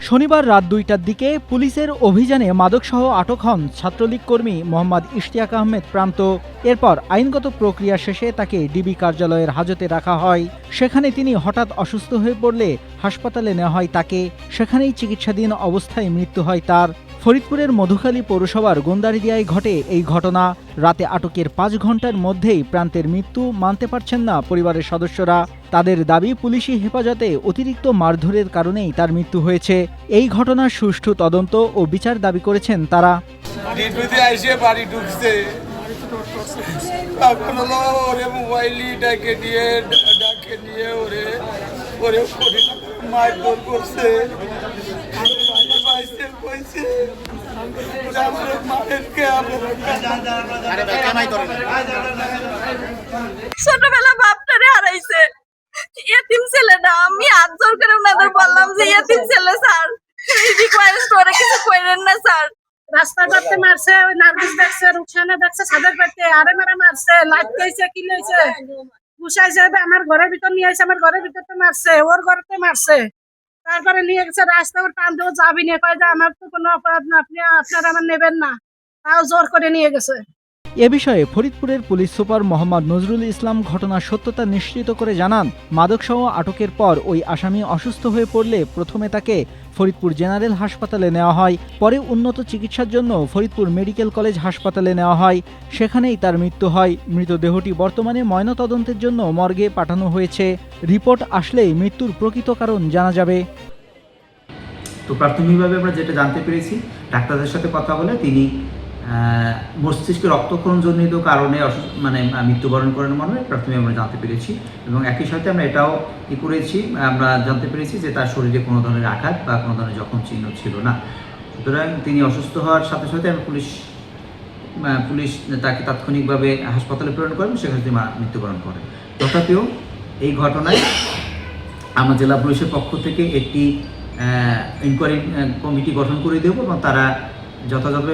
শনিবার রাত ২টার দিকে পুলিশের অভিযানে মাদকসহ আটক হন ছাত্রলীগ কর্মী মোহাম্মদ ইশতিয়াক আহমেদ প্রান্ত। এরপর আইনগত প্রক্রিয়া শেষে তাকে ডিবি কার্যালয়ের হাজতে রাখা হয়। সেখানে তিনি হঠাৎ অসুস্থ হয়ে পড়লে হাসপাতালে নেওয়া হয় তাকে। সেখানেই চিকিৎসাধীন অবস্থায় মৃত্যু হয় তার। ফরিদপুরের মধুখালী পৌরসভার গোন্দারিদিয়ায় ঘটে এই ঘটনা। রাতে আটকের ৫ ঘন্টার মধ্যেই প্রান্তের মৃত্যু মানতে পারছেন না পরিবারের সদস্যরা। তাদের দাবি, পুলিশি হেফাজতে অতিরিক্ত মারধরের কারণেই তার মৃত্যু হয়েছে। এই ঘটনার সুষ্ঠু তদন্ত ও বিচার দাবি করেছেন তারা। ছোটবেলা বাপটারে হারাইছে, এতিম ছেলে না। আমি হাত জোর করে ওনাদের বললাম যে এতিম ছেলে স্যার, রিকোয়েস্ট করে কিছু করেন না স্যার। রাস্তায় বাড়তে মারছে, ওই নার্গিস দেখছে, রুকসানা দেখছে, সাদের বাড়তে আরে মারা মারছে, লাইট কইছে, কি লইছে, ঘুষাইছে, আমার ঘরের ভিতর নিয়ে আসে, আমার ঘরের ভিতরতে মারছে, ওর ঘরেতে মারছে। তারপরে নিয়ে গেছে রাস্তা, ওর টান দেবো যাবি না, কয় যে আমার তো কোনো অপরাধ না, আপনারা আমার নেবেন না, তাও জোর করে নিয়ে গেছে। এ বিষয়ে ফরিদপুরের পুলিশ সুপার মোহাম্মদ নজরুল ইসলাম ঘটনার সত্যতা নিশ্চিত করে জানান, মাদকসহ আটকের পর ওই আসামি অসুস্থ হয়ে পড়লে প্রথমে তাকে ফরিদপুর জেনারেল হাসপাতালে নেওয়া হয়। পরে উন্নত চিকিৎসার জন্য ফরিদপুর মেডিকেল কলেজ হাসপাতালে নেওয়া হয়। সেখানেই তার মৃত্যু হয়। মৃতদেহটি বর্তমানে ময়নাতদন্তের জন্য মর্গে পাঠানো হয়েছে। রিপোর্ট আসলেই মৃত্যুর প্রকৃত কারণ জানা যাবে। তো প্রাথমিকভাবে আমরা যেটা জানতে পেরেছি, ডাক্তারদের সাথে কথা বলে তিনি মস্তিষ্কে রক্তক্ষরণজনিত কারণে মৃত্যুবরণ করেন মর্মে প্রাথমিক আমরা জানতে পেরেছি। এবং একই সাথে আমরা এটাও আমরা জানতে পেরেছি যে তার শরীরে কোনো ধরনের আঘাত বা কোনো ধরনের জখম চিহ্ন ছিল না। সুতরাং তিনি অসুস্থ হওয়ার সাথে সাথে পুলিশ তাকে তাৎক্ষণিকভাবে হাসপাতালে প্রেরণ করেন, সেখানে তিনি মৃত্যুবরণ করেন। তথাপিও এই ঘটনায় আমরা জেলা পুলিশের পক্ষ থেকে একটি ইনকোয়ারি কমিটি গঠন করে দেব এবং তারা যথাযথ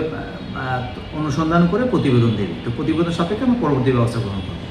অনুসন্ধান করে প্রতিবেদন দেবে। তো প্রতিবেদন সাপেক্ষে আমরা পরবর্তী ব্যবস্থা গ্রহণ করব।